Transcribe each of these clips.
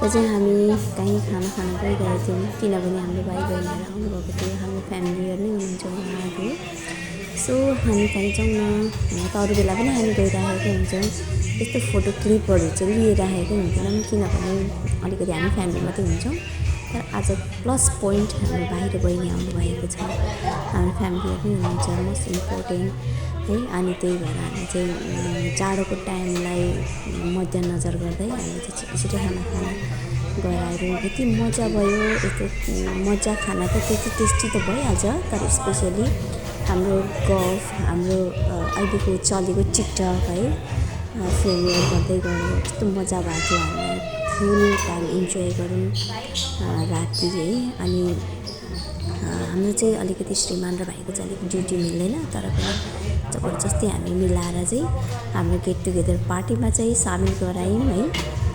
चाहिँ हामी कहीँ खाना खान गइरहेको थियौँ किनभने हाम्रो भाइ बहिनीहरू आउनुभएको थियो हाम्रो फ्यामिलीहरू नै हुनुहुन्छ उहाँहरू सो हामी कहीँ जाउँ न त अरू बेला पनि हामी गइरहेको हुन्छौँ यस्तो फोटो क्लिपहरू चाहिँ लिइरहेको हुँदैनौँ किनभने अलिकति हामी फ्यामिली मात्रै हुन्छौँ तर आज प्लस पोइन्ट हाम्रो भाइ र बहिनी आउनुभएको छ हाम्रो फ्यामिलीहरू नै हुनुहुन्छ मोस्ट इम्पोर्टेन्ट है अनि त्यही भएर हामी चाहिँ जाडोको टाइमलाई मध्यनजर गर्दै हामी चाहिँ छिटो छिटो खाना खान गएर आयौँ यति मजा भयो यस्तो मजा खाना त त्यति टेस्टी त भइहाल्छ तर स्पेसली हाम्रो गफ हाम्रो अहिलेको चलेको टिकटक है फेमियर गर्दै गऱ्यौँ यस्तो मजा भएको थियो हामीलाई फुल टाइम इन्जोय गरौँ राति है अनि हाम्रो चाहिँ अलिकति श्रीमान र भाइको चाहिँ अलिक ड्युटी मिल्दैन तर पनि जबरजस्ती हामी मिलाएर चाहिँ हाम्रो गेट टुगेदर पार्टीमा चाहिँ सामेल गरायौँ है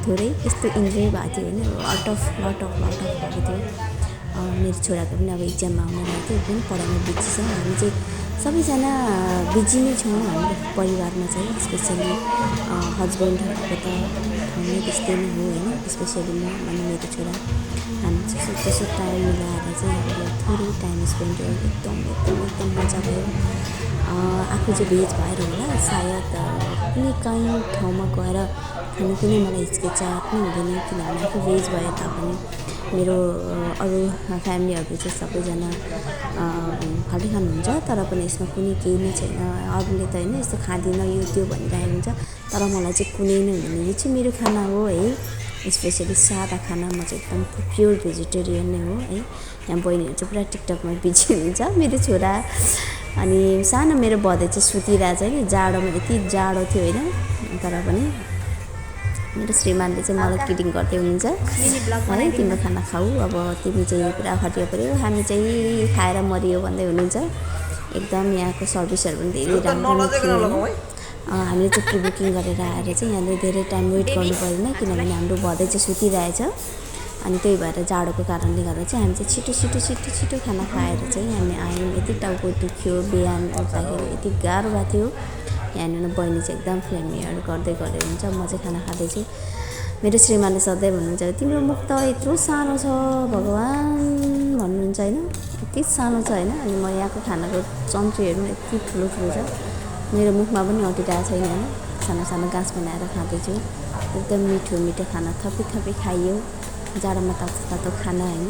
थोरै यस्तो इन्जोय भएको थियो होइन लट अफ भएको थियो मेरो छोराको पनि अब इक्जाममा आउनु भएको थियो एकदम पढाइमा बिजी छ हामी चाहिँ सबैजना बिजी नै छौँ हाम्रो परिवारमा चाहिँ स्पेसली हस्बेन्डहरूको त नै त्यस्तै नै हो होइन स्पेसली म अनि मेरो छोरा हामी चाहिँ त्यसो टाइम मिलाएर चाहिँ हामीले थोरै टाइम स्पेन्ड गर्यो एकदम मजा भयो आफू चाहिँ भेज भएर होला सायद कुनै कहीँ ठाउँमा गएर खानु पनि मलाई हिचकिचाहट पनि हुँदैन किनभने आफू भेज भए तापनि मेरो अरू फ्यामिलीहरू चाहिँ सबैजना फाल्टै खानुहुन्छ तर पनि यसमा कुनै केही नै छैन अरूले त होइन यस्तो खाँदिनँ यो त्यो भनिरहेको हुन्छ तर मलाई चाहिँ कुनै नै हुँदैन यो चाहिँ मेरो खाना हो है स्पेसली सादा खाना म चाहिँ एकदम प्योर भेजिटेरियन नै हो है यहाँ बहिनीहरू चाहिँ पुरा टिकटकमा बिजी हुन्छ मेरो छोरा अनि सानो मेरो बधे चाहिँ सुतिरहेको छ नि जाडोमा यति जाडो थियो होइन तर पनि मेरो श्रीमानले चाहिँ मलाई किडिङ गर्दै हुनुहुन्छ है तिम्रो खाना खाऊ अब तिमी चाहिँ पुरा खटियो पऱ्यो हामी चाहिँ खाएर मरियो भन्दै हुनुहुन्छ एकदम यहाँको सर्भिसहरू पनि धेरै राम्रो थियो हामीले चाहिँ प्रि बुकिङ गरेर आएर चाहिँ यहाँनिर धेरै टाइम वेट गर्नु परेन किनभने हाम्रो भदै चाहिँ सुतिरहेछ अनि त्यही भएर जाडोको कारणले गर्दा चाहिँ हामी चाहिँ छिटो खाना खाएर चाहिँ हामी आयौँ यति टाउको दुख्यो बिहान उठ्दाखेरि यति गाह्रो भएको थियो यहाँनिर बहिनी चाहिँ एकदम फ्लेमियर गर्दै हुन्छ म चाहिँ खाना खाँदैछु मेरो श्रीमानले सधैँ भन्नुहुन्छ तिम्रो मुख त यत्रो सानो छ भगवान् भन्नुहुन्छ होइन यति सानो छ होइन अनि म यहाँको खानाको चम्चीहरू यति ठुलो छ मेरो मुखमा पनि अटिरहेको छैन होइन सानो गाँस बनाएर खाँदैछु एकदम मिठो खाना थपी खाइयो जाडोमा तातो खाना होइन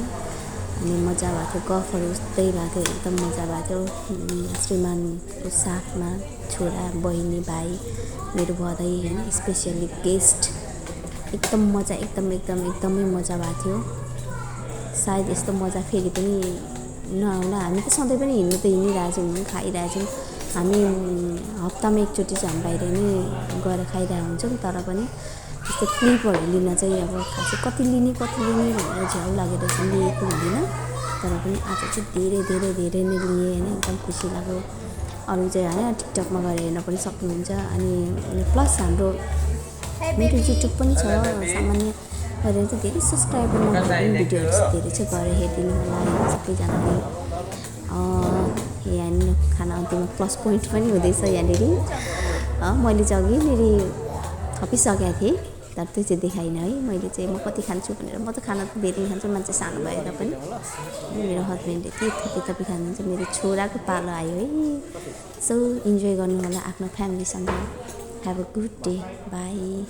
अनि मजा भएको थियो गफहरू उस्तै भएको थियो एकदम मजा भएको थियो श्रीमानको साथमा छोरा बहिनी भाइ मेरो भदै होइन स्पेसली गेस्ट एकदम मजा एकदमै मजा भएको थियो सायद यस्तो मजा फेरि पनि नआउला हामी त सधैँ पनि हिँड्नु त हिँडिरहेछौँ खाइरहेछौँ हामी हप्तामा एकचोटि चाहिँ हामी बाहिर नै गएर खाइरहेको हुन्छौँ तर पनि त्यस्तो क्लिपहरू लिन चाहिँ अब खासै कति लिने भनेर झ्याउ लागेर चाहिँ लिएको हुँदैन तर पनि आज चाहिँ धेरै नै लिएँ होइन एकदम खुसी लाग्यो अरू चाहिँ होइन टिकटकमा गएर हेर्न पनि सक्नुहुन्छ अनि प्लस हाम्रो मेरो युट्युब पनि छ सामान्य गरेर चाहिँ धेरै सब्सक्राइबर नभएको भिडियोहरू धेरै चाहिँ गएर हेरिदिनु होला होइन सबैजनाले यहाँनिर खाना अन्तिममा प्लस पोइन्ट पनि हुँदैछ यहाँनिर मैले चाहिँ अघि मेरो थपिसकेको थिएँ तर त्यो चाहिँ देखाइनँ है मैले चाहिँ म कति खान्छु भनेर म त खाना त धेरै खान्छु मान्छे सानो भएर पनि मेरो हस्बेन्डले त्यही थपी खानुहुन्छ मेरो छोराको पालो आयो है सो इन्जोय गर्नु होला आफ्नो फ्यामिलीसँग have a good day by